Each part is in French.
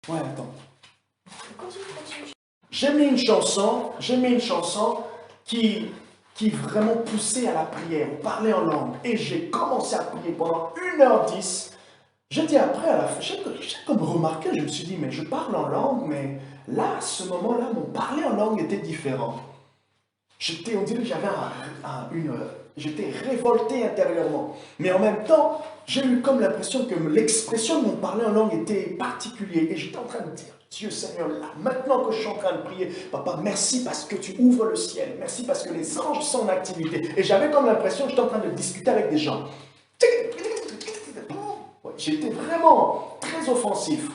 Ouais, attends. J'ai mis une chanson qui vraiment poussait à la prière, parler en langue. Et j'ai commencé à prier pendant 1h10. J'ai dit après, à la fin, j'ai comme remarqué, je me suis dit, mais je parle en langue, mais là, à ce moment-là, mon parler en langue était différent. On dirait que j'avais j'étais révolté intérieurement. Mais en même temps, j'ai eu comme l'impression que l'expression de mon parler en langue était particulière. Et j'étais en train de dire, Dieu Seigneur, là, maintenant que je suis en train de prier, Papa, merci parce que tu ouvres le ciel. Merci parce que les anges sont en activité. Et j'avais comme l'impression que j'étais en train de discuter avec des gens. J'étais vraiment très offensif.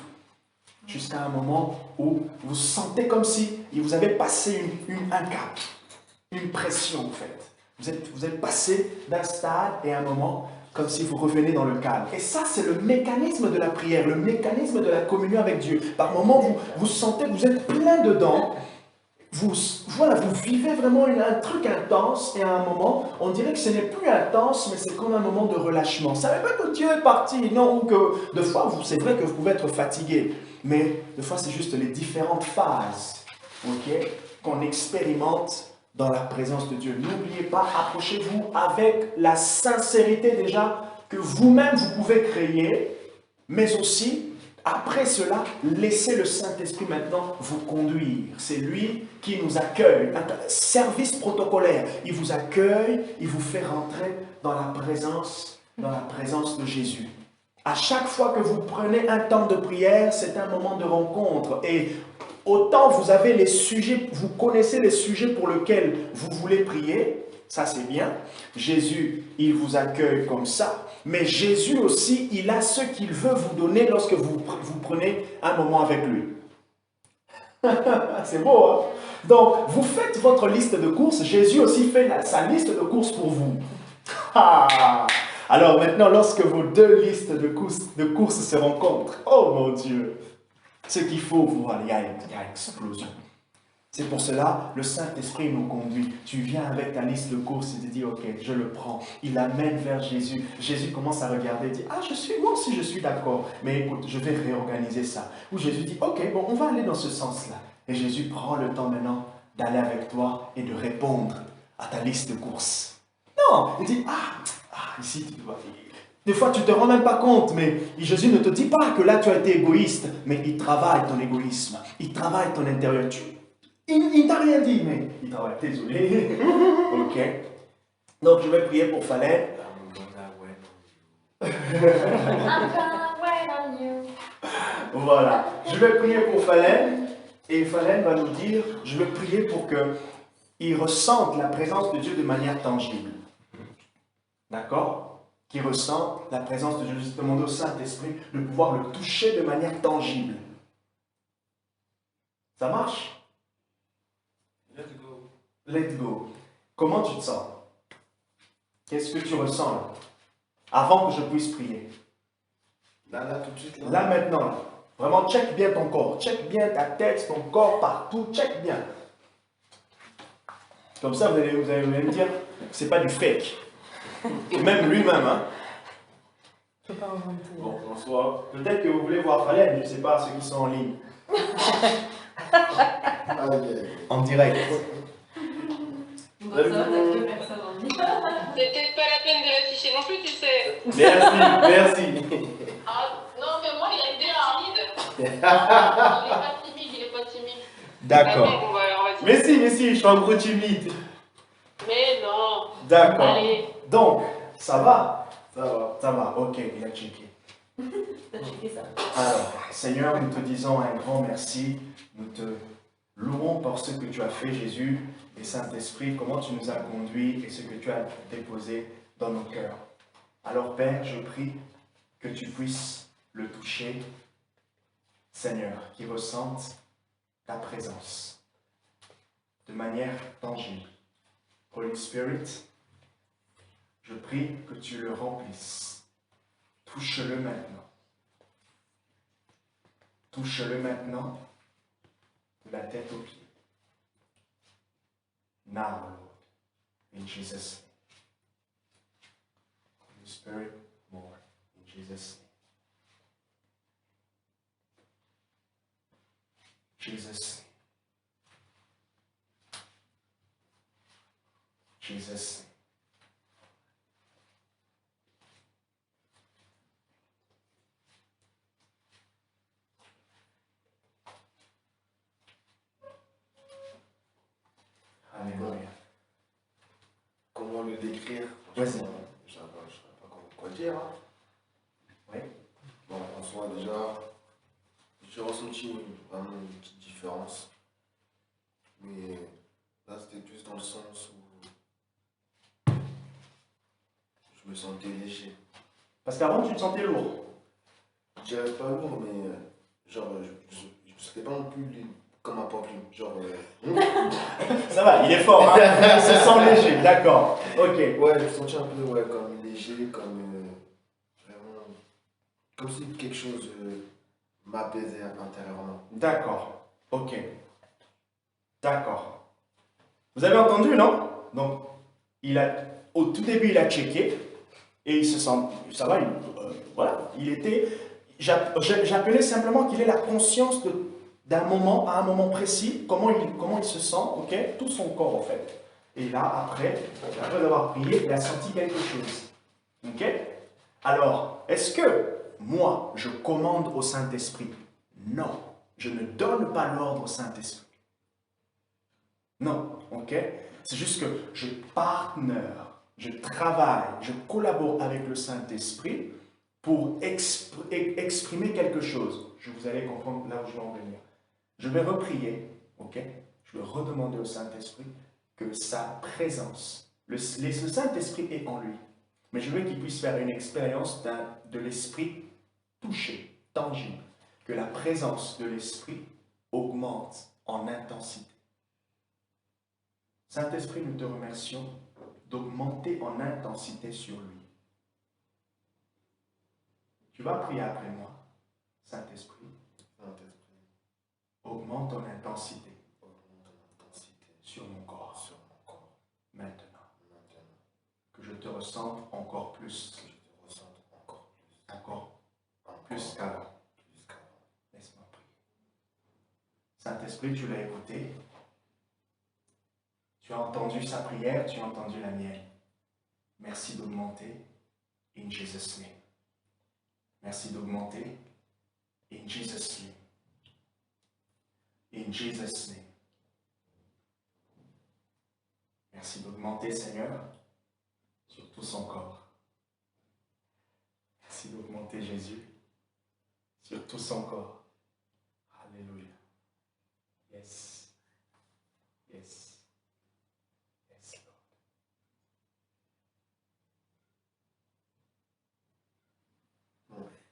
Jusqu'à un moment où vous sentez comme si vous avez passé un cap. Une pression en fait. Vous êtes passé d'un stade et un moment comme si vous revenez dans le calme. Et ça, c'est le mécanisme de la prière, le mécanisme de la communion avec Dieu. Par moments, vous sentez que vous êtes plein dedans. Voilà, vous vivez vraiment un truc intense et à un moment, on dirait que ce n'est plus intense, mais c'est comme un moment de relâchement. Ça ne veut pas que Dieu est parti, non, ou que de fois, c'est vrai que vous pouvez être fatigué, mais de fois, c'est juste les différentes phases, ok, qu'on expérimente dans la présence de Dieu. N'oubliez pas, approchez-vous avec la sincérité déjà que vous-même vous pouvez créer, mais aussi, après cela, laissez le Saint-Esprit maintenant vous conduire. C'est lui qui nous accueille. Un service protocolaire. Il vous accueille, il vous fait rentrer dans la présence de Jésus. À chaque fois que vous prenez un temps de prière, c'est un moment de rencontre. Et autant vous avez les sujets, vous connaissez les sujets pour lesquels vous voulez prier, ça c'est bien. Jésus, il vous accueille comme ça. Mais Jésus aussi, il a ce qu'il veut vous donner lorsque vous prenez un moment avec lui. C'est beau, hein? Donc, vous faites votre liste de courses. Jésus aussi fait sa liste de courses pour vous. Ah! Alors maintenant, lorsque vos deux listes de courses se rencontrent, oh mon Dieu, ce qu'il faut, voir, il y a explosion. C'est pour cela, le Saint-Esprit nous conduit. Tu viens avec ta liste de courses et tu dis, ok, je le prends. Il l'amène vers Jésus. Jésus commence à regarder et dit, ah, moi aussi je suis d'accord, mais écoute, je vais réorganiser ça. Ou Jésus dit, ok, bon, on va aller dans ce sens-là. Et Jésus prend le temps maintenant d'aller avec toi et de répondre à ta liste de courses. Non, il dit, ici, tu vois. Des fois, tu ne te rends même pas compte, mais Jésus ne te dit pas que là, tu as été égoïste, mais il travaille ton égoïsme. Il travaille ton intérieur. Il ne t'a rien dit, mais il travaille. Désolé. Ok. Donc, je vais prier pour Fallen. Voilà. Je vais prier pour Fallen. Et Fallen va nous dire, je vais prier pour qu'il ressente la présence de Dieu de manière tangible. D'accord? Qu'il ressente la présence de Dieu. Je demande au Saint-Esprit de pouvoir le toucher de manière tangible. Ça marche? Let's go. Let's go. Comment tu te sens? Qu'est-ce que tu ressens là? Avant que je puisse prier. Là, tout de suite, là. Là, maintenant, là. Vraiment, check bien ton corps. Check bien ta tête, ton corps, partout. Check bien. Comme ça, vous allez me dire que ce n'est pas du fake. Même lui-même, hein. Bon, bonsoir. Peut-être que vous voulez voir Fallen, je ne sais pas, ceux qui sont en ligne. En direct. C'est peut-être pas la peine de l'afficher non plus, tu sais. Merci. Ah, non, mais moi, il est timide. Il est pas timide. D'accord. Bon, on va Mais si, je suis un gros timide. Mais non. D'accord. Allez. Donc, ça va? Ça va. Ok, il a checké. T'as checké ça. Alors, Seigneur, nous te disons un grand merci. Nous te louons pour ce que tu as fait, Jésus et Saint-Esprit, comment tu nous as conduits et ce que tu as déposé dans nos cœurs. Alors, Père, je prie que tu puisses le toucher, Seigneur, qu'il ressente ta présence de manière tangible. Holy Spirit, je prie que tu le remplisses. Touche-le maintenant. Touche-le maintenant, de la tête aux pieds. Now, Lord, in Jesus' name. Holy Spirit, more, in Jesus' name. Jesus. Jesus. Alléluia. Comment le décrire? Vas-y. Je ne sais pas quoi dire. Hein. Oui. Bon, en soi, déjà, j'ai ressenti vraiment une petite différence. Mais là, c'était plus dans le sens où je me sentais léger. Parce qu'avant, tu te sentais lourd. Je dirais pas lourd, mais genre, c'était pas non plus comme un pamplemousse. Genre, Ça va, il est fort, hein. Il se sent léger, d'accord. Ok. ouais, je me sentais un peu comme léger, comme vraiment. Comme si quelque chose m'apaisait intérieurement. D'accord. Ok. D'accord. Vous avez entendu, non? Donc, au tout début, il a checké et il se sent, ça va, voilà, il était, j'appelais simplement qu'il ait la conscience d'un moment, à un moment précis, comment il se sent, ok, tout son corps en fait. Et là, après avoir prié, il a senti quelque chose, ok. Alors, est-ce que moi, je commande au Saint-Esprit? Non, je ne donne pas l'ordre au Saint-Esprit. Non, ok? C'est juste que je je travaille, je collabore avec le Saint-Esprit pour exprimer quelque chose. Vous allez comprendre là où je vais en venir. Je vais reprier, ok? Je vais redemander au Saint-Esprit que sa présence, le Saint-Esprit est en lui. Mais je veux qu'il puisse faire une expérience de l'Esprit touché, tangible. Que la présence de l'Esprit augmente en intensité. Saint-Esprit, nous te remercions d'augmenter en intensité sur lui. Tu vas prier après moi. Saint-Esprit, augmente en intensité sur mon corps. Maintenant. Que je te ressente encore plus. Encore plus qu'avant. Laisse-moi prier. Saint-Esprit, tu l'as écouté. Tu as entendu sa prière, tu as entendu la mienne. Merci d'augmenter. In Jesus' name. Merci d'augmenter. In Jesus' name. In Jesus' name. Merci d'augmenter, Seigneur, sur tout son corps. Merci d'augmenter, Jésus, sur tout son corps. Alléluia. Yes. Yes.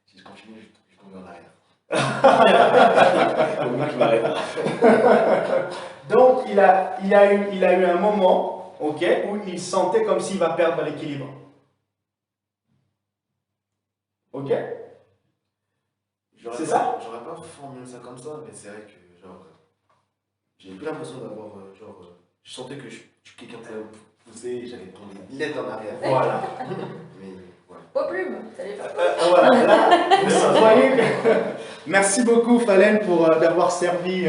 Si je continue, je tombe en arrière. Au moins, je m'arrête. Donc, il a eu un moment, ok, où il sentait comme s'il va perdre l'équilibre. Ok? C'est ça? J'aurais pas formulé ça comme ça, mais c'est vrai que, genre, j'ai plus l'impression d'avoir, je sentais que quelqu'un pouvait pousser et j'allais tomber net en arrière. Voilà. Mais, ouais. Aux plumes, ça les fait. Voilà, là, vous voyez que... Merci beaucoup, Falen, pour d'avoir servi.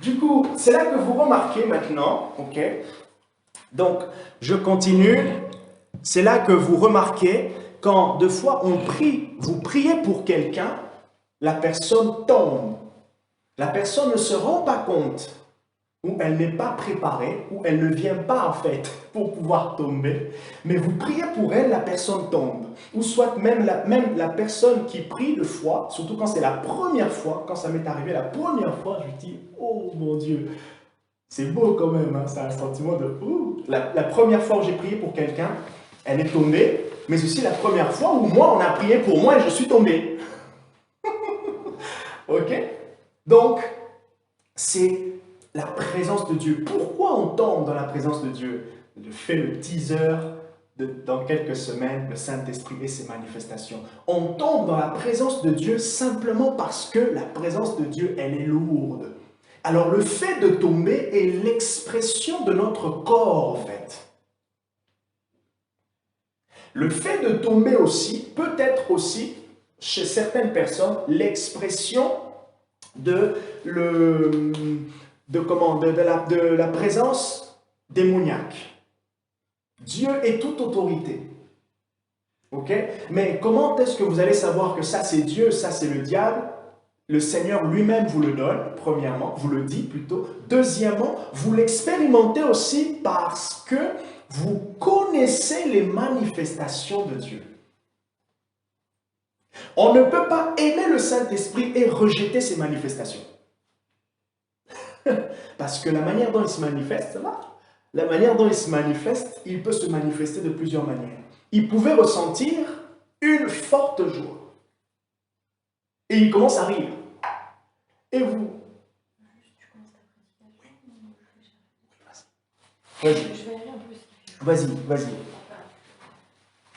Du coup, c'est là que vous remarquez maintenant, ok? Donc, je continue. C'est là que vous remarquez, quand deux fois on prie, vous priez pour quelqu'un, la personne tombe. La personne ne se rend pas compte, ou elle n'est pas préparée, ou elle ne vient pas en fait pour pouvoir tomber. Mais vous priez pour elle, la personne tombe. Ou soit même la personne qui prie deux fois, surtout quand c'est la première fois, quand ça m'est arrivé la première fois, je dis, oh mon Dieu, c'est beau quand même, hein, c'est un sentiment de ouh. La première fois où j'ai prié pour quelqu'un, elle est tombée, mais aussi la première fois où moi, on a prié pour moi et je suis tombé. Ok? Donc, c'est la présence de Dieu. Pourquoi on tombe dans la présence de Dieu? Je fais le teaser dans quelques semaines, le Saint-Esprit et ses manifestations. On tombe dans la présence de Dieu simplement parce que la présence de Dieu, elle est lourde. Alors le fait de tomber est l'expression de notre corps en fait. Le fait de tomber aussi peut être aussi, chez certaines personnes, l'expression de la présence démoniaque. Dieu est toute autorité. Ok? Mais comment est-ce que vous allez savoir que ça c'est Dieu, ça c'est le diable? Le Seigneur lui-même vous le donne, premièrement, vous le dit plutôt. Deuxièmement, vous l'expérimentez aussi parce que vous connaissez les manifestations de Dieu. On ne peut pas aimer le Saint-Esprit et rejeter ses manifestations. Parce que la manière dont il se manifeste, ça va. La manière dont il se manifeste, il peut se manifester de plusieurs manières. Il pouvait ressentir une forte joie. Et il commence à rire. Et vous?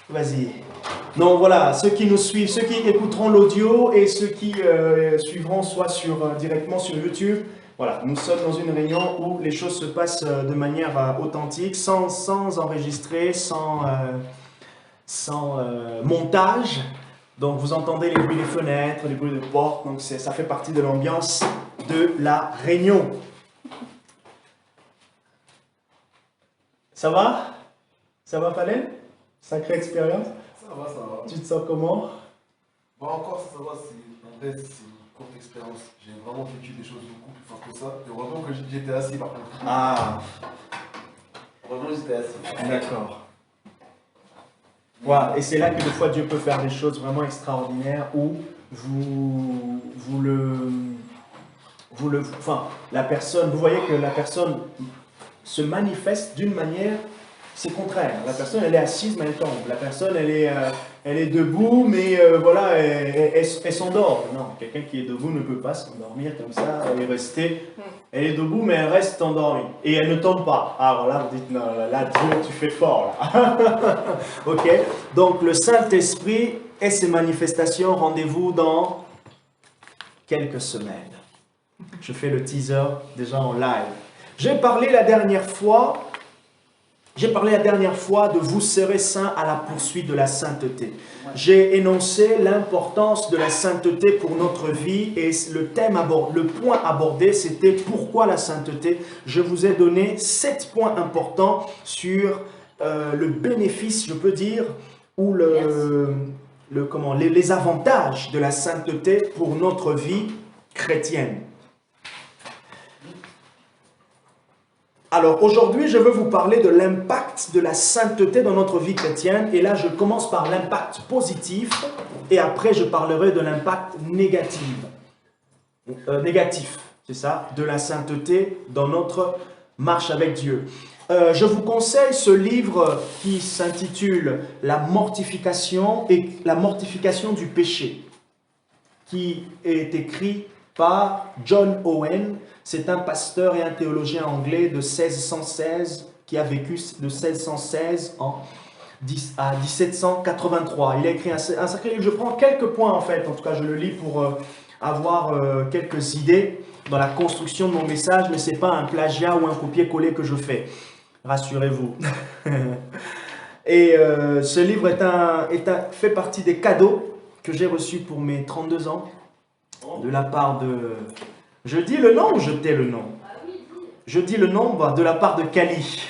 Vas-y. Donc voilà, ceux qui nous suivent, ceux qui écouteront l'audio et ceux qui suivront soit directement sur YouTube, voilà, nous sommes dans une réunion où les choses se passent de manière authentique, sans enregistrer, sans montage. Donc vous entendez les bruits des fenêtres, les bruits de portes, donc ça fait partie de l'ambiance de la réunion. Ça va? Ça va, Falen? Sacrée expérience? Ça va, ça va. Tu te sens comment? Bon, encore, ça va, en fait, c'est une courte expérience. J'ai vraiment vécu des choses beaucoup plus fortes que ça. Et heureusement que j'étais assis par contre. Ah, Heureusement que j'étais assis. d'accord. Voilà, et c'est là que des fois Dieu peut faire des choses vraiment extraordinaires où la personne, vous voyez que la personne se manifeste d'une manière, c'est contraire. La personne, elle est assise, mais elle tombe. La personne, elle est debout, mais voilà, elle s'endort. Non, quelqu'un qui est debout ne peut pas s'endormir comme ça et rester. Elle est debout, mais elle reste endormie. Et elle ne tombe pas. Alors là, vous dites, non, là, Dieu, tu fais fort, là. Ok? Donc, le Saint-Esprit et ses manifestations, rendez-vous dans quelques semaines. Je fais le teaser déjà en live. J'ai parlé la dernière fois de vous serez saints à la poursuite de la sainteté. J'ai énoncé l'importance de la sainteté pour notre vie et le point abordé, c'était pourquoi la sainteté. Je vous ai donné 7 points importants sur le bénéfice, je peux dire, ou les avantages de la sainteté pour notre vie chrétienne. Alors aujourd'hui, je veux vous parler de l'impact de la sainteté dans notre vie chrétienne. Et là, je commence par l'impact positif et après, je parlerai de l'impact négatif. C'est ça, de la sainteté dans notre marche avec Dieu. Je vous conseille ce livre qui s'intitule « La mortification et la mortification du péché » qui est écrit par John Owen. C'est un pasteur et un théologien anglais de 1616 qui a vécu de 1616 à 1783. Il a écrit un sacré livre. Je prends quelques points en fait, en tout cas je le lis pour avoir quelques idées dans la construction de mon message, mais ce n'est pas un plagiat ou un copier-coller que je fais. Rassurez-vous. Et ce livre fait partie des cadeaux que j'ai reçus pour mes 32 ans de la part de... Je dis le nom ou je tais le nom? Je dis le nom de la part de Kali.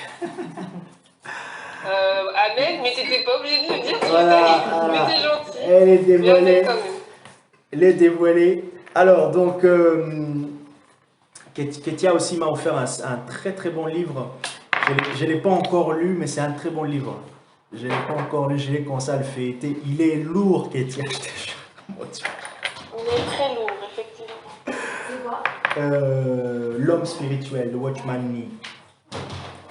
Amen, mais t'étais pas obligé de le dire. Voilà. Mais t'es gentil. Elle est dévoilée. Quand même. Elle est dévoilée. Alors, donc, Ketia aussi m'a offert un très très bon livre. Je ne l'ai pas encore lu, mais c'est un très bon livre. Je ne l'ai pas encore lu, je l'ai commencé à le feuilleter. Il est lourd, Ketia, je te jure. Mon Dieu. Il est très lourd, effectivement. C'est quoi? L'homme spirituel, The Watchman Nee.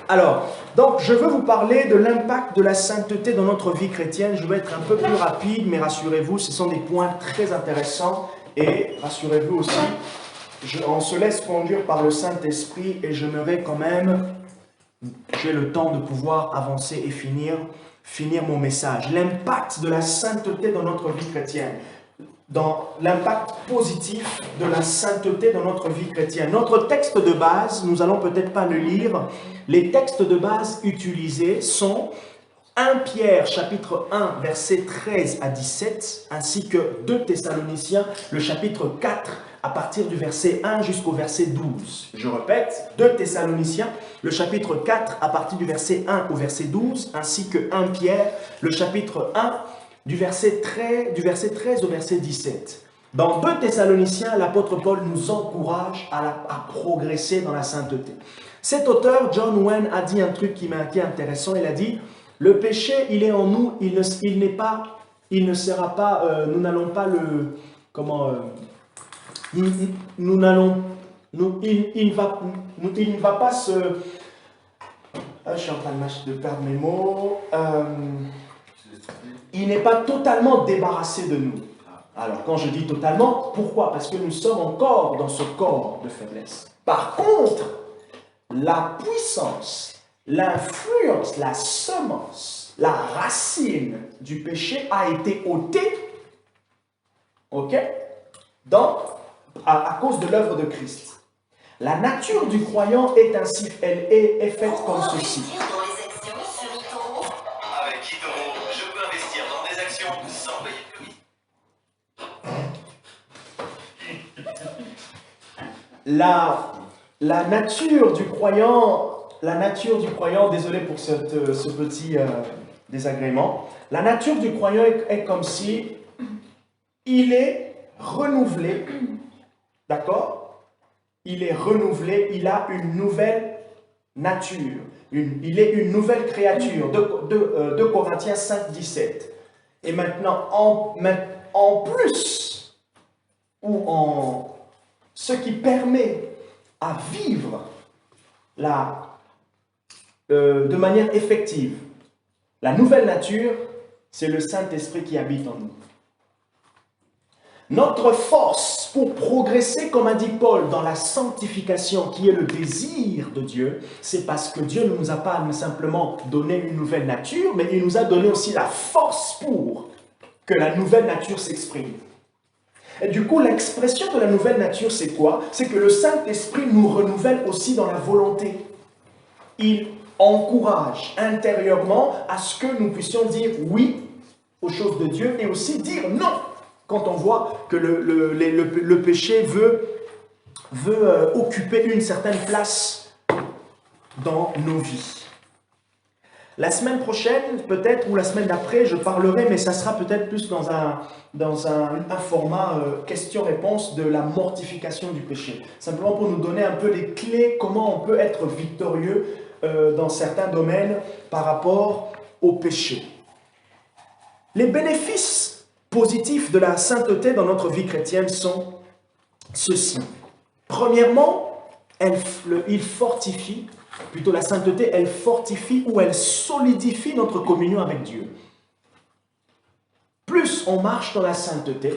Alors, donc je veux vous parler de l'impact de la sainteté dans notre vie chrétienne. Je vais être un peu plus rapide, mais rassurez-vous, ce sont des points très intéressants. Et rassurez-vous aussi, on se laisse conduire par le Saint-Esprit et j'aimerais quand même, j'ai le temps de pouvoir avancer et finir mon message. L'impact de la sainteté dans notre vie chrétienne. Dans l'impact positif de la sainteté dans notre vie chrétienne. Notre texte de base, nous allons peut-être pas le lire, les textes de base utilisés sont 1 Pierre chapitre 1 versets 13 à 17 ainsi que 2 Thessaloniciens le chapitre 4 à partir du verset 1 jusqu'au verset 12. Je répète, 2 Thessaloniciens, le chapitre 4, à partir du verset 1 au verset 12, ainsi que 1 Pierre, le chapitre 1, du verset 13 au verset 17. Dans 2 Thessaloniciens, l'apôtre Paul nous encourage à progresser dans la sainteté. Cet auteur, John Owen, a dit un truc qui est intéressant. Il a dit, le péché, il est en nous, il ne sera pas, nous n'allons pas le, il ne va pas se, je suis en train de perdre mes mots, il n'est pas totalement débarrassé de nous. Alors, quand je dis totalement, pourquoi? Parce que nous sommes encore dans ce corps de faiblesse. Par contre, la puissance, l'influence, la semence, la racine du péché a été ôtée, ok, à cause de l'œuvre de Christ. La nature du croyant est ainsi, elle est faite comme ceci. Avec eToro, je peux investir dans des actions sans payer de commission. La nature du croyant, désolé pour ce petit désagrément, la nature du croyant est comme si il est renouvelé, d'accord? Il est renouvelé, il a une nouvelle nature, il est une nouvelle créature, 2 Corinthiens 5, 17. Et maintenant, en plus, ou en ce qui permet à vivre de manière effective, la nouvelle nature, c'est le Saint-Esprit qui habite en nous. Notre force pour progresser, comme a dit Paul, dans la sanctification, qui est le désir de Dieu, c'est parce que Dieu ne nous a pas simplement donné une nouvelle nature, mais il nous a donné aussi la force pour que la nouvelle nature s'exprime. Et du coup, l'expression de la nouvelle nature, c'est quoi? C'est que le Saint-Esprit nous renouvelle aussi dans la volonté. Il encourage intérieurement à ce que nous puissions dire oui aux choses de Dieu et aussi dire non quand on voit que le péché veut occuper une certaine place dans nos vies. La semaine prochaine, peut-être, ou la semaine d'après, je parlerai, mais ça sera peut-être plus dans un format question-réponse de la mortification du péché. Simplement pour nous donner un peu les clés, comment on peut être victorieux dans certains domaines par rapport au péché. Les bénéfices positifs de la sainteté dans notre vie chrétienne sont ceux-ci. Premièrement, il fortifie, plutôt la sainteté, elle fortifie ou elle solidifie notre communion avec Dieu. Plus on marche dans la sainteté,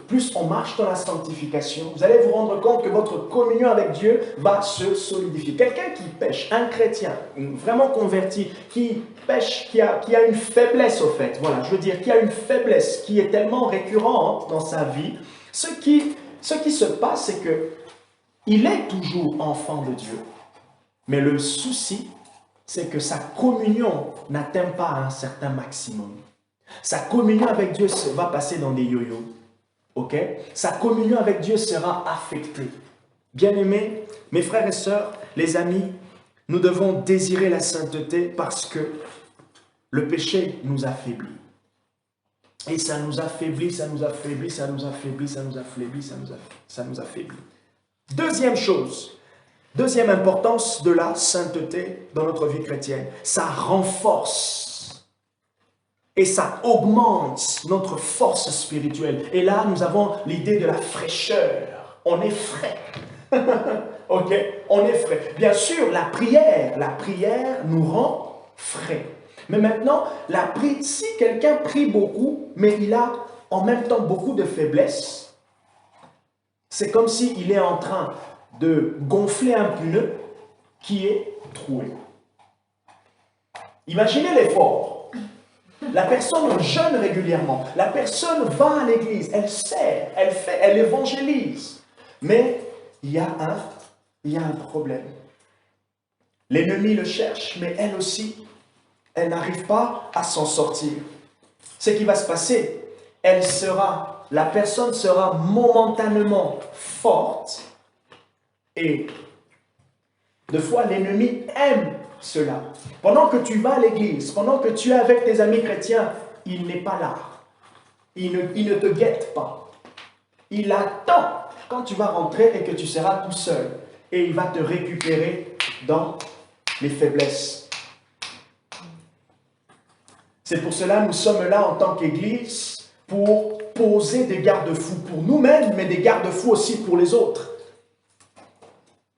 plus on marche dans la sanctification, vous allez vous rendre compte que votre communion avec Dieu va se solidifier. Quelqu'un qui pêche, un chrétien vraiment converti, qui pêche, qui a une faiblesse au fait, voilà, je veux dire, qui a une faiblesse qui est tellement récurrente dans sa vie, ce qui se passe, c'est que il est toujours enfant de Dieu. Mais le souci, c'est que sa communion n'atteint pas un certain maximum. Sa communion avec Dieu va passer dans des yo-yo. Ok? Sa communion avec Dieu sera affectée. Bien-aimés, mes frères et sœurs, les amis, nous devons désirer la sainteté parce que le péché nous affaiblit. Et ça nous affaiblit, ça nous affaiblit, ça nous affaiblit, ça nous affaiblit, ça nous affaiblit. Deuxième chose, deuxième importance de la sainteté dans notre vie chrétienne, ça renforce et ça augmente notre force spirituelle. Et là, nous avons l'idée de la fraîcheur. On est frais. Ok? On est frais. Bien sûr, la prière nous rend frais. Mais maintenant, si quelqu'un prie beaucoup, mais il a en même temps beaucoup de faiblesses, c'est comme s'il est en train de gonfler un pneu qui est troué. Imaginez l'effort. La personne jeûne régulièrement. La personne va à l'église. Elle sert, elle évangélise. Mais il y a un problème. L'ennemi le cherche, mais elle aussi, elle n'arrive pas à s'en sortir. Ce qui va se passer, elle sera la personne sera momentanément forte et des fois l'ennemi aime cela. Pendant que tu vas à l'église, pendant que tu es avec tes amis chrétiens, il n'est pas là. Il ne te guette pas. Il attend quand tu vas rentrer et que tu seras tout seul. Et il va te récupérer dans les faiblesses. C'est pour cela que nous sommes là en tant qu'Église pour poser des garde-fous pour nous-mêmes, mais des garde-fous aussi pour les autres.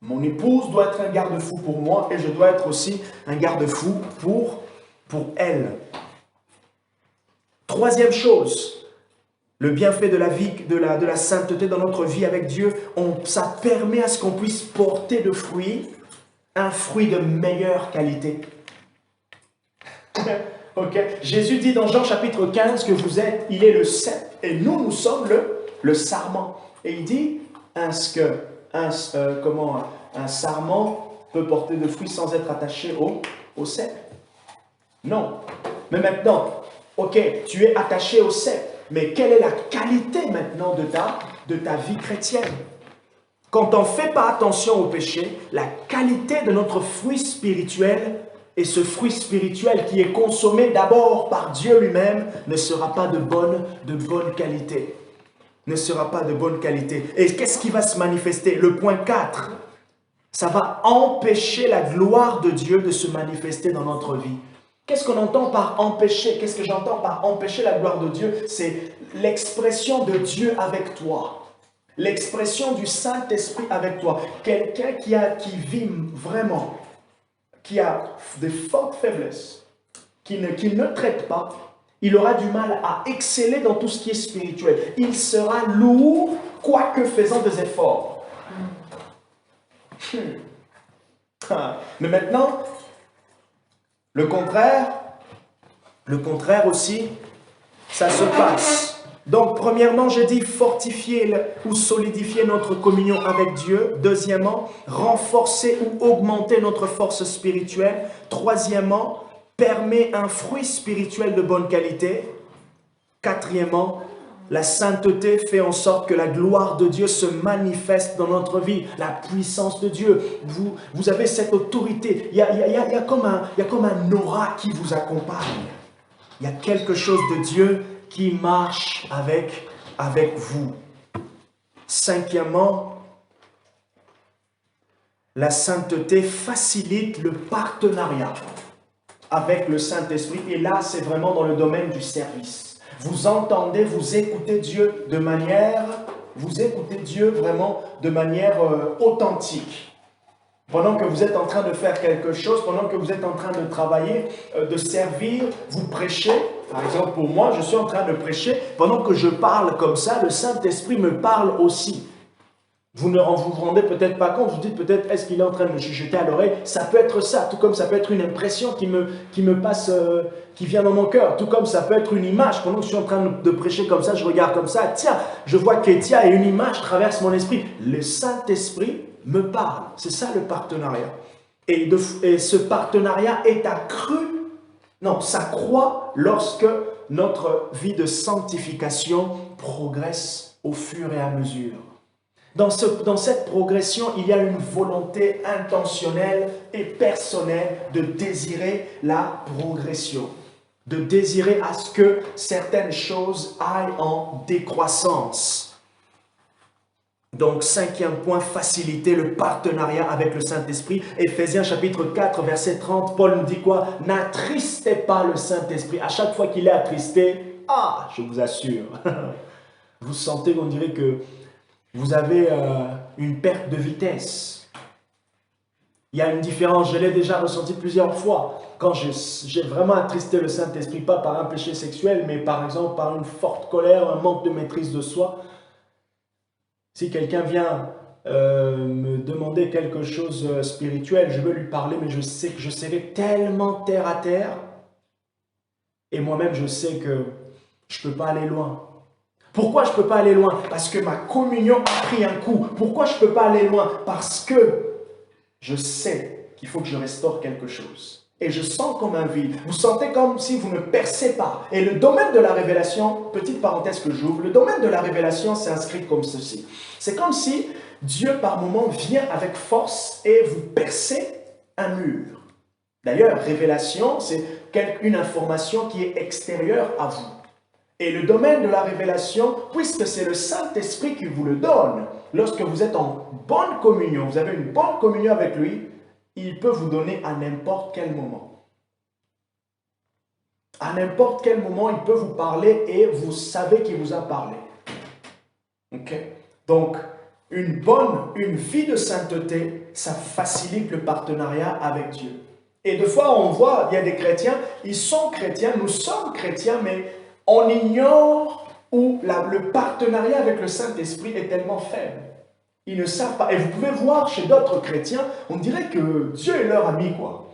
Mon épouse doit être un garde-fou pour moi et je dois être aussi un garde-fou pour elle. Troisième chose, le bienfait de la vie, de la sainteté dans notre vie avec Dieu, ça permet à ce qu'on puisse porter de fruits, un fruit de meilleure qualité. Ok. Jésus dit dans Jean chapitre 15 que il est le cep et nous sommes le sarment. Et il dit un sarment peut porter de fruits sans être attaché au cep. Non. Mais maintenant, ok, tu es attaché au cep, mais quelle est la qualité maintenant de ta vie chrétienne? Quand on ne fait pas attention au péché, la qualité de notre fruit spirituel et ce fruit spirituel qui est consommé d'abord par Dieu lui-même ne sera pas de bonne qualité. Ne sera pas de bonne qualité. Et qu'est-ce qui va se manifester? Le point 4, ça va empêcher la gloire de Dieu de se manifester dans notre vie. Qu'est-ce qu'on entend par empêcher? Qu'est-ce que j'entends par empêcher la gloire de Dieu? C'est l'expression de Dieu avec toi. L'expression du Saint-Esprit avec toi. Quelqu'un qui vit vraiment, qui a de fortes faiblesses, qui ne traite pas, il aura du mal à exceller dans tout ce qui est spirituel. Il sera lourd, quoique faisant des efforts. Mais maintenant, le contraire aussi, ça se passe. Donc, premièrement, j'ai dit fortifier ou solidifier notre communion avec Dieu. Deuxièmement, renforcer ou augmenter notre force spirituelle. Troisièmement, permet un fruit spirituel de bonne qualité. Quatrièmement, la sainteté fait en sorte que la gloire de Dieu se manifeste dans notre vie. La puissance de Dieu. Vous avez cette autorité. Il y a comme un aura qui vous accompagne. Il y a quelque chose de Dieu qui marche avec vous. Cinquièmement, la sainteté facilite le partenariat avec le Saint-Esprit. Et là, c'est vraiment dans le domaine du service. Vous entendez, vous écoutez Dieu vraiment de manière authentique. Pendant que vous êtes en train de faire quelque chose, pendant que vous êtes en train de travailler, de servir, vous prêchez. Par exemple, pour moi, je suis en train de prêcher. Pendant que je parle comme ça, le Saint-Esprit me parle aussi. Vous ne vous rendez peut-être pas compte, vous dites peut-être, est-ce qu'il est en train de me chuchoter à l'oreille? Ça peut être ça, tout comme ça peut être une impression qui me passe, qui vient dans mon cœur. Tout comme ça peut être une image. Pendant que je suis en train de prêcher comme ça, je regarde comme ça. Tiens, je vois qu'Etia et une image traverse mon esprit. Le Saint-Esprit me parle. C'est ça le partenariat. Et ce partenariat est accru. Non, ça croît lorsque notre vie de sanctification progresse au fur et à mesure. Dans cette progression, il y a une volonté intentionnelle et personnelle de désirer la progression, de désirer à ce que certaines choses aillent en décroissance. Donc, cinquième point, faciliter le partenariat avec le Saint-Esprit. Éphésiens chapitre 4, verset 30, Paul nous dit quoi? N'attristez pas le Saint-Esprit. À chaque fois qu'il est attristé, je vous assure, vous sentez, on dirait que vous avez une perte de vitesse. Il y a une différence, je l'ai déjà ressenti plusieurs fois. Quand j'ai vraiment attristé le Saint-Esprit, pas par un péché sexuel, mais par exemple par une forte colère, un manque de maîtrise de soi. Si quelqu'un vient me demander quelque chose spirituel, je veux lui parler, mais je sais que je serai tellement terre à terre. Et moi-même, je sais que je ne peux pas aller loin. Pourquoi je ne peux pas aller loin? Parce que ma communion a pris un coup. Pourquoi je ne peux pas aller loin? Parce que je sais qu'il faut que je restaure quelque chose. et je sens comme un vide. Vous sentez comme si vous ne percez pas. Et le domaine de la révélation, petite parenthèse que j'ouvre, le domaine de la révélation s'inscrit comme ceci. C'est comme si Dieu par moment vient avec force et vous percez un mur. D'ailleurs, révélation, c'est une information qui est extérieure à vous. Et le domaine de la révélation, puisque c'est le Saint-Esprit qui vous le donne, lorsque vous êtes en bonne communion, vous avez une bonne communion avec lui, il peut vous donner à n'importe quel moment. À n'importe quel moment, il peut vous parler et vous savez qu'il vous a parlé. Ok? Donc, une vie de sainteté, ça facilite le partenariat avec Dieu. Et des fois, on voit, il y a des chrétiens, ils sont chrétiens, nous sommes chrétiens, mais on ignore où le partenariat avec le Saint-Esprit est tellement faible. Ils ne savent pas. Et vous pouvez voir chez d'autres chrétiens, on dirait que Dieu est leur ami, quoi.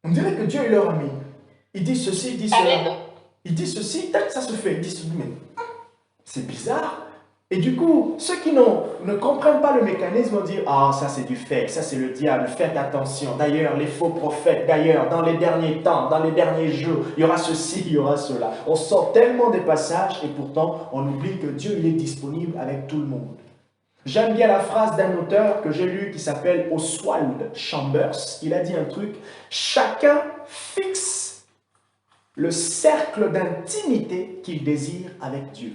On dirait que Dieu est leur ami. Il dit ceci, il dit cela. Il dit ceci, tac, ça se fait. Il dit ceci, mais c'est bizarre. Et du coup, ceux qui ne comprennent pas le mécanisme vont dire « Ah, ça c'est du fake, ça c'est le diable, faites attention. D'ailleurs, les faux prophètes, d'ailleurs, dans les derniers temps, dans les derniers jours, il y aura ceci, il y aura cela. » On sort tellement des passages et pourtant, on oublie que Dieu, il est disponible avec tout le monde. J'aime bien la phrase d'un auteur que j'ai lu qui s'appelle Oswald Chambers. Il a dit un truc « Chacun fixe le cercle d'intimité qu'il désire avec Dieu. »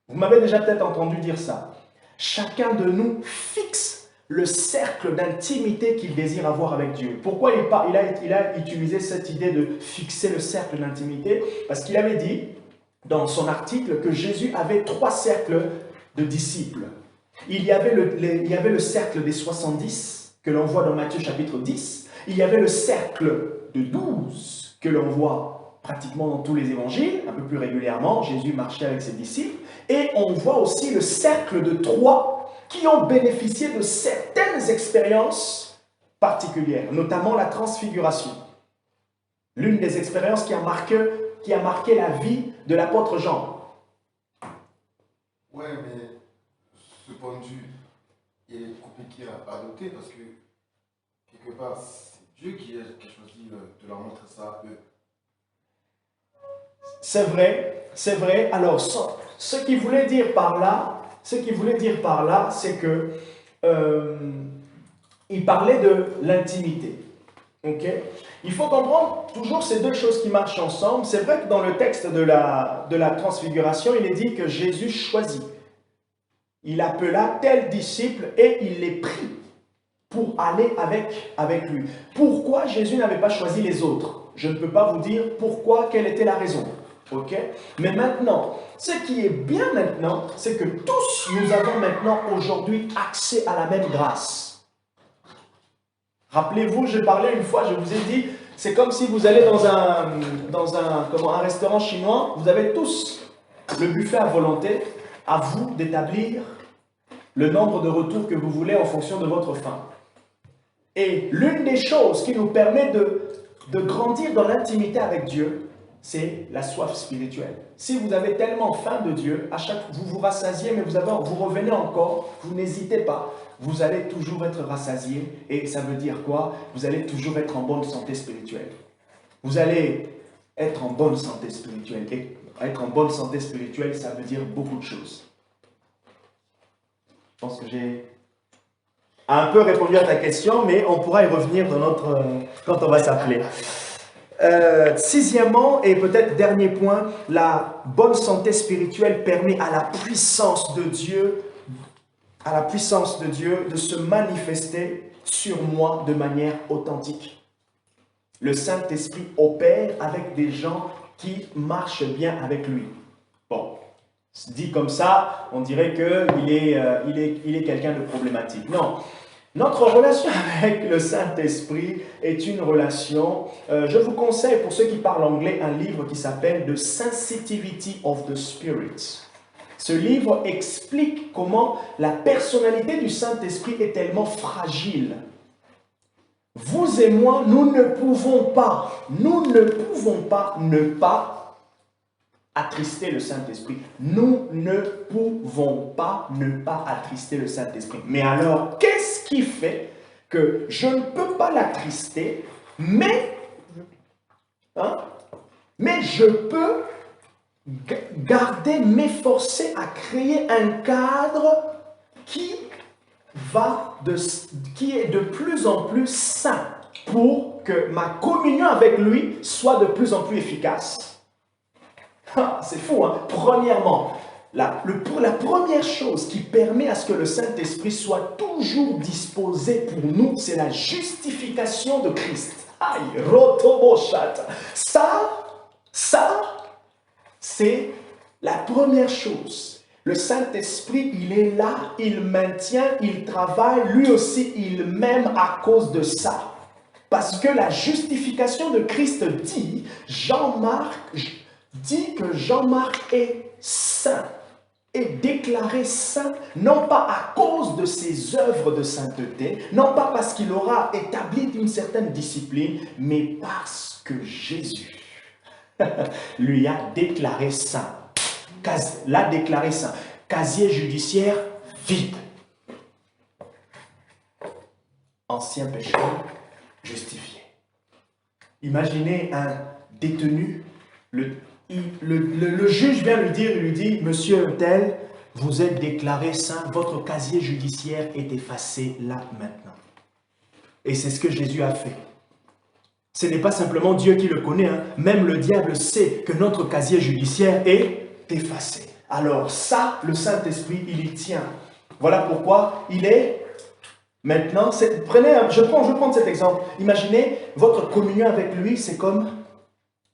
Vous m'avez déjà peut-être entendu dire ça. Chacun de nous fixe le cercle d'intimité qu'il désire avoir avec Dieu. Pourquoi il a utilisé cette idée de fixer le cercle d'intimité? Parce qu'il avait dit dans son article que Jésus avait 3 cercles de disciples. Il y avait le cercle des 70 que l'on voit dans Matthieu chapitre 10. Il y avait le cercle de 12 que l'on voit pratiquement dans tous les évangiles, un peu plus régulièrement. Jésus marchait avec ses disciples. Et on voit aussi le cercle de 3 qui ont bénéficié de certaines expériences particulières, notamment la transfiguration. L'une des expériences qui a marqué la vie de l'apôtre Jean. Ouais, mais ce point de vue, il est compliqué à adopter parce que, quelque part, c'est Dieu qui a choisi de leur montrer ça à eux. C'est vrai. Alors, ce qu'il voulait dire par là, c'est que il parlait de l'intimité. Ok? Il faut comprendre toujours ces deux choses qui marchent ensemble. C'est vrai que dans le texte de la transfiguration, il est dit que Jésus choisit. Il appela tel disciple et il les prit pour aller avec lui. Pourquoi Jésus n'avait pas choisi les autres? Je ne peux pas vous dire pourquoi, quelle était la raison. Ok? Mais maintenant, ce qui est bien maintenant, c'est que tous nous avons maintenant aujourd'hui accès à la même grâce. Rappelez-vous, je parlais une fois, je vous ai dit, c'est comme si vous allez dans un restaurant chinois, vous avez tous le buffet à volonté, à vous d'établir le nombre de retours que vous voulez en fonction de votre faim. Et l'une des choses qui nous permet de grandir dans l'intimité avec Dieu, c'est la soif spirituelle. Si vous avez tellement faim de Dieu, vous vous rassasiez, mais vous revenez encore, vous n'hésitez pas, vous allez toujours être rassasié. Et ça veut dire quoi? Vous allez toujours être en bonne santé spirituelle. Vous allez être en bonne santé spirituelle. Et être en bonne santé spirituelle, ça veut dire beaucoup de choses. Je pense que j'ai un peu répondu à ta question, mais on pourra y revenir quand on va s'appeler. Sixièmement, et peut-être dernier point, la bonne santé spirituelle permet à la puissance de Dieu de se manifester sur moi de manière authentique. Le Saint-Esprit opère avec des gens qui marchent bien avec lui. Bon, dit comme ça, on dirait qu'il est quelqu'un de problématique. Non. Notre relation avec le Saint-Esprit est une relation, je vous conseille pour ceux qui parlent anglais, un livre qui s'appelle The Sensitivity of the Spirit. Ce livre explique comment la personnalité du Saint-Esprit est tellement fragile. Vous et moi, nous ne pouvons pas ne pas attrister le Saint-Esprit. Nous ne pouvons pas ne pas attrister le Saint-Esprit. Mais alors, qu'est-ce qui fait que je ne peux pas l'attrister mais je peux m'efforcer à créer un cadre qui est de plus en plus sain pour que ma communion avec lui soit de plus en plus efficace. C'est fou, hein? Premièrement, la première chose qui permet à ce que le Saint-Esprit soit toujours disposé pour nous, c'est la justification de Christ. Aïe, rotoboshat. Ça, c'est la première chose. Le Saint-Esprit, il est là, il maintient, il travaille, lui aussi, il m'aime à cause de ça. Parce que la justification de Christ dit que Jean-Marc est saint, est déclaré saint, non pas à cause de ses œuvres de sainteté, non pas parce qu'il aura établi une certaine discipline, mais parce que Jésus lui a déclaré saint. L'a déclaré saint. Casier judiciaire vide. Ancien pécheur justifié. Imaginez un détenu, le juge vient lui dit, monsieur tel, vous êtes déclaré saint, votre casier judiciaire est effacé là maintenant. Et c'est ce que Jésus a fait. Ce n'est pas simplement Dieu qui le connaît, hein. Même le diable sait que notre casier judiciaire est effacé. Alors ça, le Saint-Esprit, il y tient. Voilà pourquoi il est maintenant. Je vais prendre cet exemple. Imaginez, votre communion avec lui, c'est comme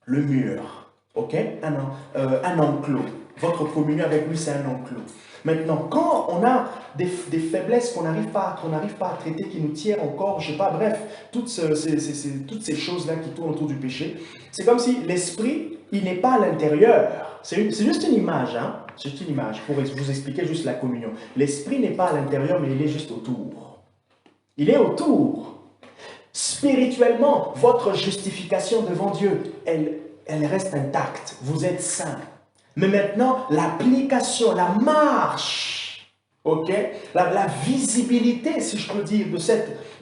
le mur. Ok? Un enclos. Votre communion avec lui, c'est un enclos. Maintenant, quand on a des faiblesses qu'on n'arrive pas à traiter, qui nous tiennent encore, je sais pas, bref, toutes ces choses-là qui tournent autour du péché, c'est comme si l'esprit, il n'est pas à l'intérieur. C'est juste une image, hein? C'est juste une image pour vous expliquer juste la communion. L'esprit n'est pas à l'intérieur, mais il est juste autour. Il est autour. Spirituellement, votre justification devant Dieu, elle reste intacte. Vous êtes saint. Mais maintenant, l'application, la marche, ok, la visibilité, si je peux dire, de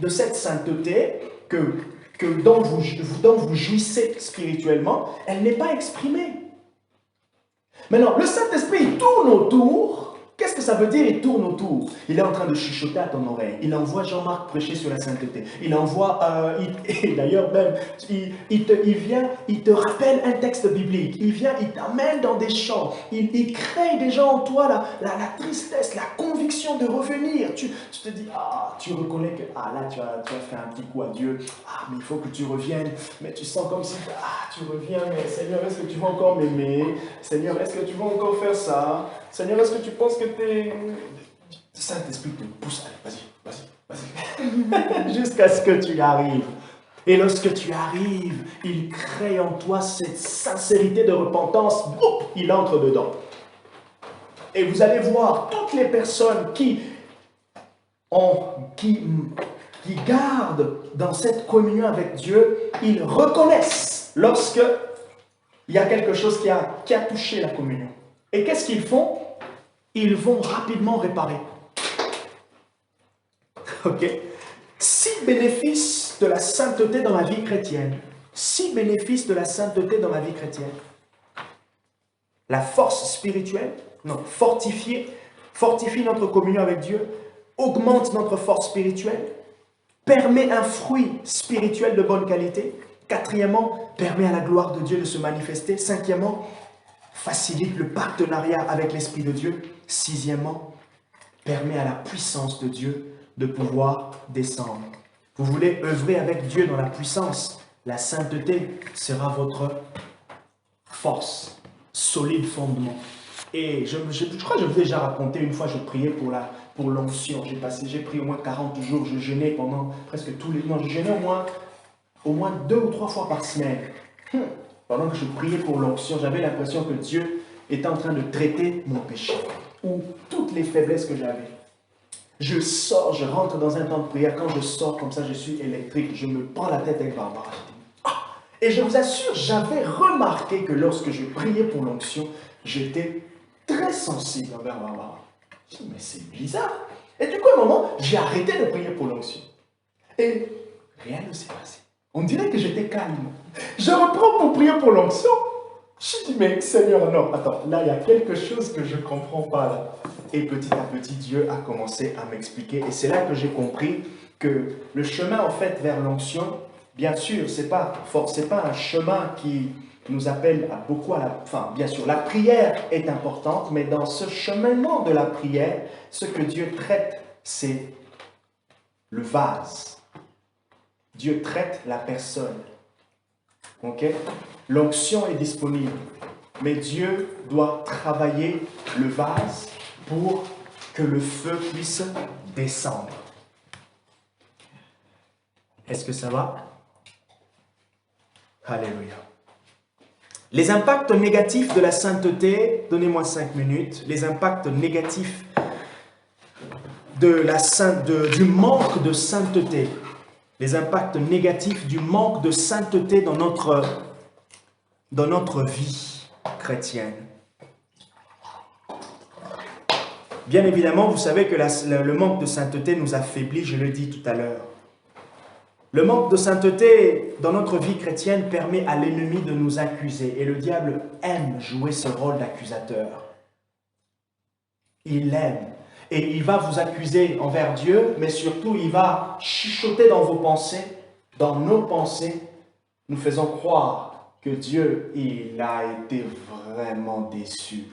cette sainteté dont vous jouissez spirituellement, elle n'est pas exprimée. Maintenant, le Saint-Esprit, il tourne autour. Qu'est-ce que ça veut dire, il tourne autour? Il est en train de chuchoter à ton oreille. Il envoie Jean-Marc prêcher sur la sainteté. Il envoie, et d'ailleurs même, il te rappelle un texte biblique. Il vient, il t'amène dans des chants. Il crée déjà en toi la tristesse, la conviction de revenir. Tu te dis, tu reconnais que, là, tu as fait un petit coup à Dieu. Mais il faut que tu reviennes. Mais tu sens comme si, tu reviens, mais Seigneur, est-ce que tu vas encore m'aimer? Seigneur, est-ce que tu vas encore faire ça? Seigneur, est-ce que tu penses que t'es... Saint-Esprit te pousse, allez, vas-y. Jusqu'à ce que tu y arrives. Et lorsque tu arrives, il crée en toi cette sincérité de repentance. Boum, il entre dedans. Et vous allez voir, toutes les personnes qui gardent dans cette communion avec Dieu, ils reconnaissent lorsque il y a quelque chose qui a touché la communion. Et qu'est-ce qu'ils font? Ils vont rapidement réparer. Ok? 6 bénéfices de la sainteté dans la vie chrétienne. 6 bénéfices de la sainteté dans la vie chrétienne. La force spirituelle, fortifie notre communion avec Dieu, augmente notre force spirituelle, permet un fruit spirituel de bonne qualité. 4e, permet à la gloire de Dieu de se manifester. 5e, facilite le partenariat avec l'Esprit de Dieu. 6e, permet à la puissance de Dieu de pouvoir descendre. Vous voulez œuvrer avec Dieu dans la puissance. La sainteté sera votre force, solide fondement. Et je crois que je vous ai déjà raconté, une fois je priais pour l'onction. J'ai pris au moins 40 jours, je jeûnais pendant presque tous les mois. Je jeûnais au moins 2 ou 3 fois par semaine. Pendant que je priais pour l'onction, j'avais l'impression que Dieu était en train de traiter mon péché ou toutes les faiblesses que j'avais. Je sors, je rentre dans un temps de prière. Quand je sors comme ça, je suis électrique. Je me prends la tête avec Barbara. Et je vous assure, j'avais remarqué que lorsque je priais pour l'onction, j'étais très sensible envers Barbara. Je me dis, mais c'est bizarre. Et du coup, à un moment, j'ai arrêté de prier pour l'onction. Et rien ne s'est passé. On dirait que j'étais calme. Je reprends pour prier pour l'onction. Je dis, mais Seigneur, non, attends, là, il y a quelque chose que je ne comprends pas là. Et petit à petit, Dieu a commencé à m'expliquer. Et c'est là que j'ai compris que le chemin, en fait, vers l'onction, bien sûr, c'est pas un chemin qui nous appelle à beaucoup à la... Enfin, bien sûr, la prière est importante, mais dans ce cheminement de la prière, ce que Dieu traite, c'est le vase. Dieu traite la personne. Ok? L'onction est disponible, mais Dieu doit travailler le vase pour que le feu puisse descendre. Est-ce que ça va? Alléluia. Les impacts négatifs de la sainteté, donnez-moi 5 minutes, les impacts négatifs du manque de sainteté, les impacts négatifs du manque de sainteté dans notre vie chrétienne. Bien évidemment, vous savez que le manque de sainteté nous affaiblit, je le dis tout à l'heure. Le manque de sainteté dans notre vie chrétienne permet à l'ennemi de nous accuser. Et le diable aime jouer ce rôle d'accusateur. Il l'aime. Et il va vous accuser envers Dieu, mais surtout il va chuchoter dans vos pensées, dans nos pensées, nous faisant croire que Dieu, il a été vraiment déçu.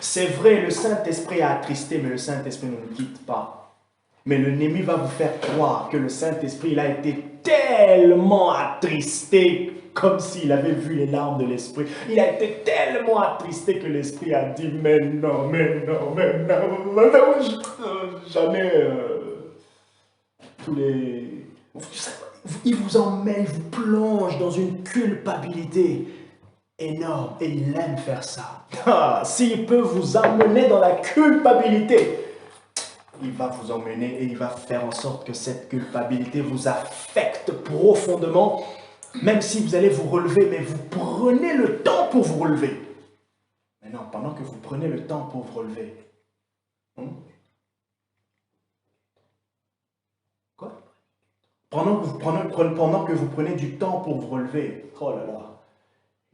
C'est vrai, le Saint-Esprit a attristé, mais le Saint-Esprit ne nous quitte pas. Mais l'ennemi va vous faire croire que le Saint-Esprit, il a été tellement attristé, comme s'il avait vu les larmes de l'Esprit. Il a été tellement attristé que l'Esprit a dit, mais non, j'en ai tous les... Il vous emmène, il vous plonge dans une culpabilité énorme. Et il aime faire ça. S'il peut vous emmener dans la culpabilité, il va vous emmener et il va faire en sorte que cette culpabilité vous affecte profondément, même si vous allez vous relever, mais vous prenez le temps pour vous relever. Mais non, pendant que vous prenez le temps pour vous relever, quoi? Pendant que vous prenez du temps pour vous relever, oh là là,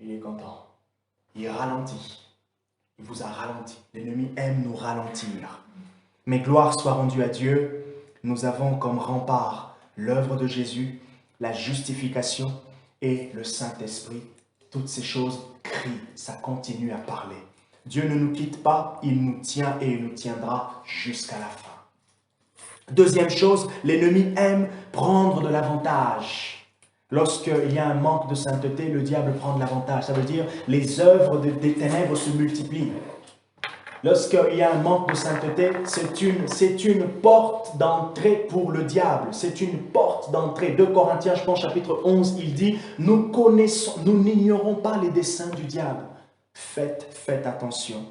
il est content. Il ralentit. Il vous a ralenti. L'ennemi aime nous ralentir. Mais gloire soit rendue à Dieu, nous avons comme rempart l'œuvre de Jésus, la justification et le Saint-Esprit. Toutes ces choses crient, ça continue à parler. Dieu ne nous quitte pas, il nous tient et il nous tiendra jusqu'à la fin. Deuxième chose, l'ennemi aime prendre de l'avantage. Lorsqu'il y a un manque de sainteté, le diable prend de l'avantage. Ça veut dire les œuvres des ténèbres se multiplient. Lorsqu'il y a un manque de sainteté, c'est une porte d'entrée pour le diable. C'est une porte d'entrée. 2 Corinthiens, je pense, chapitre 11, il dit, nous n'ignorons pas les desseins du diable. Faites attention.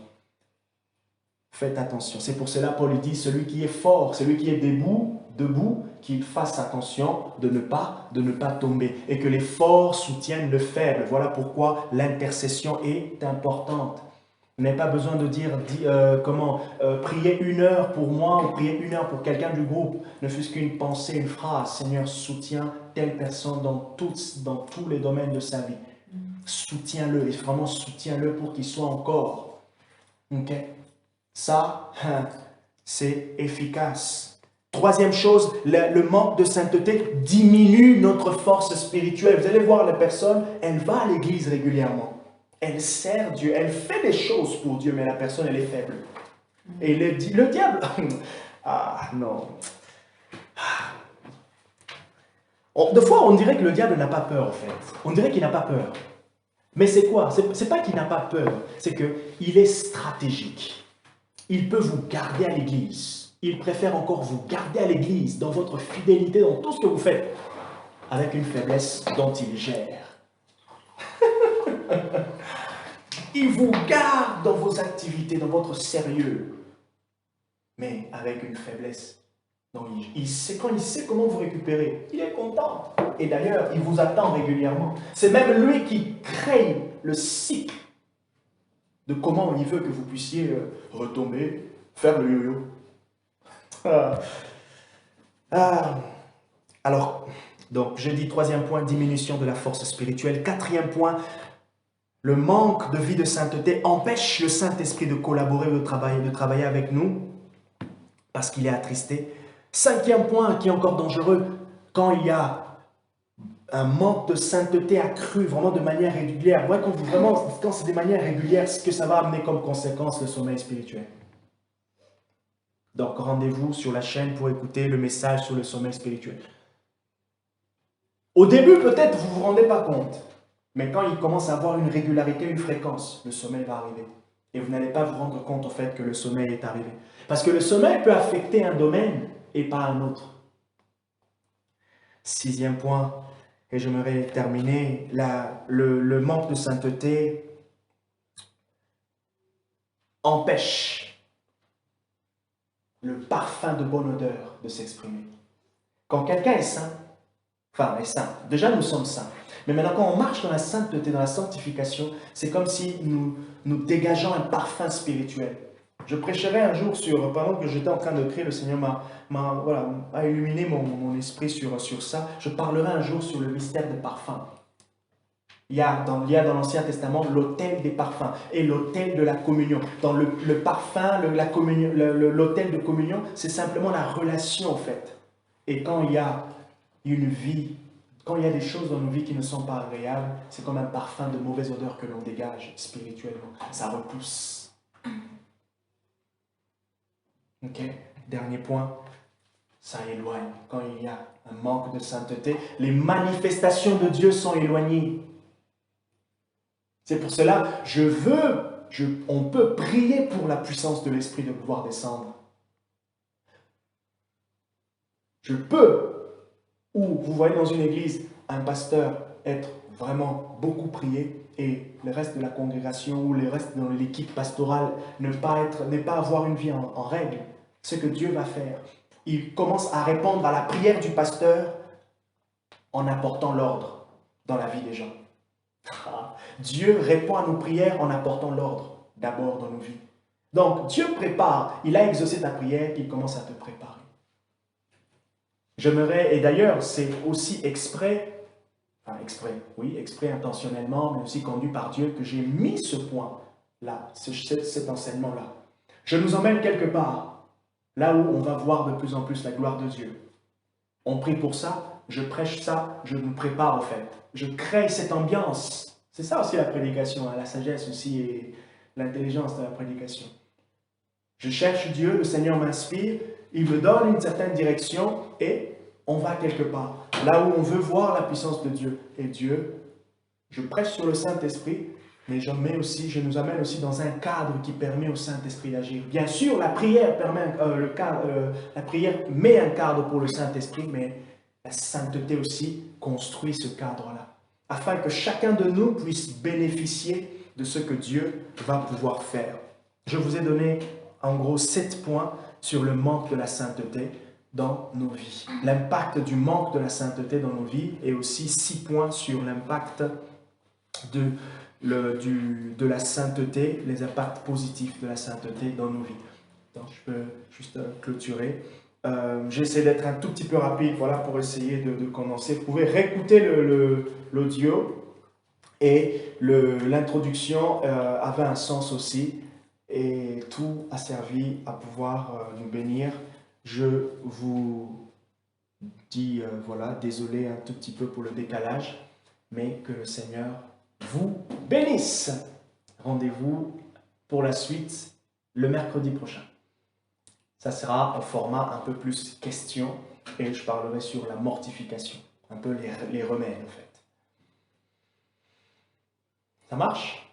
Faites attention. C'est pour cela, Paul dit, celui qui est fort, celui qui est debout, qu'il fasse attention de ne pas tomber. Et que les forts soutiennent le faible. Voilà pourquoi l'intercession est importante. Vous n'avez pas besoin de dire prier 1 heure pour moi ou prier 1 heure pour quelqu'un du groupe. Ne fût-ce qu'une pensée, une phrase. Seigneur, soutiens telle personne dans tous les domaines de sa vie. Soutiens-le, et vraiment soutiens-le pour qu'il soit encore. Ok? Ça, c'est efficace. Troisième chose, le manque de sainteté diminue notre force spirituelle. Vous allez voir la personne, elle va à l'église régulièrement. Elle sert Dieu, elle fait des choses pour Dieu, mais la personne, elle est faible. Et le diable, ah non. Des fois, on dirait que le diable n'a pas peur, en fait. On dirait qu'il n'a pas peur. Mais c'est quoi? C'est pas qu'il n'a pas peur, c'est qu'il est stratégique. Il peut vous garder à l'église. Il préfère encore vous garder à l'église, dans votre fidélité, dans tout ce que vous faites, avec une faiblesse dont il gère. Il vous garde dans vos activités, dans votre sérieux, mais avec une faiblesse. Donc, quand il sait comment vous récupérer, il est content. Et d'ailleurs, il vous attend régulièrement. C'est même lui qui crée le cycle de comment il veut que vous puissiez retomber, faire le yo-yo. Alors, Donc, je dis troisième point, diminution de la force spirituelle. Quatrième point, le manque de vie de sainteté empêche le Saint-Esprit de collaborer ou de travailler avec nous parce qu'il est attristé. Cinquième point, qui est encore dangereux, quand il y a un manque de sainteté accru, vraiment de manière régulière. Ouais, quand c'est de manière régulière, ce que ça va amener comme conséquence, le sommeil spirituel. Donc, rendez-vous sur la chaîne pour écouter le message sur le sommeil spirituel. Au début, peut-être, vous ne vous rendez pas compte. Mais quand il commence à avoir une régularité, une fréquence, le sommeil va arriver. Et vous n'allez pas vous rendre compte, au fait, que le sommeil est arrivé. Parce que le sommeil peut affecter un domaine et pas un autre. Sixième point, et j'aimerais terminer, le manque de sainteté empêche le parfum de bonne odeur de s'exprimer. Quand quelqu'un est saint, déjà nous sommes saints, mais maintenant quand on marche dans la sainteté, dans la sanctification, c'est comme si nous dégageons un parfum spirituel. Je prêcherai un jour pendant que j'étais en train de prier, le Seigneur m'a illuminé mon esprit sur ça. Je parlerai un jour sur le mystère des parfums. Il y a dans l'Ancien Testament l'autel des parfums et l'autel de la communion. Dans le parfum, l'autel de communion, c'est simplement la relation en fait. Et quand il y a une vie, quand il y a des choses dans nos vies qui ne sont pas agréables, c'est comme un parfum de mauvaise odeur que l'on dégage spirituellement. Ça repousse. Ok, dernier point, ça éloigne. Quand il y a un manque de sainteté, les manifestations de Dieu sont éloignées. C'est pour cela, on peut prier pour la puissance de l'Esprit de pouvoir descendre. Je peux, ou vous voyez dans une église, un pasteur être vraiment beaucoup prié et le reste de la congrégation ou le reste de l'équipe pastorale ne pas avoir une vie en règle. Ce que Dieu va faire, il commence à répondre à la prière du pasteur en apportant l'ordre dans la vie des gens. Dieu répond à nos prières en apportant l'ordre d'abord dans nos vies. Donc Dieu prépare, il a exaucé ta prière, il commence à te préparer. Et d'ailleurs c'est aussi exprès intentionnellement, mais aussi conduit par Dieu que j'ai mis ce point-là, cet enseignement-là. Je nous emmène quelque part. Là où on va voir de plus en plus la gloire de Dieu. On prie pour ça, je prêche ça, je nous prépare en fait. Je crée cette ambiance. C'est ça aussi la prédication, la sagesse aussi et l'intelligence de la prédication. Je cherche Dieu, le Seigneur m'inspire, il me donne une certaine direction et on va quelque part. Là où on veut voir la puissance de Dieu. Et Dieu, je prêche sur le Saint-Esprit, mais je nous amène aussi dans un cadre qui permet au Saint-Esprit d'agir. Bien sûr, la prière met un cadre pour le Saint-Esprit, mais la sainteté aussi construit ce cadre-là, afin que chacun de nous puisse bénéficier de ce que Dieu va pouvoir faire. Je vous ai donné en gros 7 points sur le manque de la sainteté dans nos vies. L'impact du manque de la sainteté dans nos vies et aussi 6 points sur l'impact de la sainteté, les impacts positifs de la sainteté dans nos vies. Donc, je peux juste clôturer. J'essaie d'être un tout petit peu rapide, voilà, pour essayer de commencer. Vous pouvez réécouter l'audio et l'introduction avait un sens aussi et tout a servi à pouvoir nous bénir. Je vous dis, voilà, désolé un tout petit peu pour le décalage, mais que le Seigneur vous bénisse. Rendez-vous pour la suite le mercredi prochain. Ça sera en format un peu plus question et je parlerai sur la mortification, un peu les remèdes en fait. Ça marche ?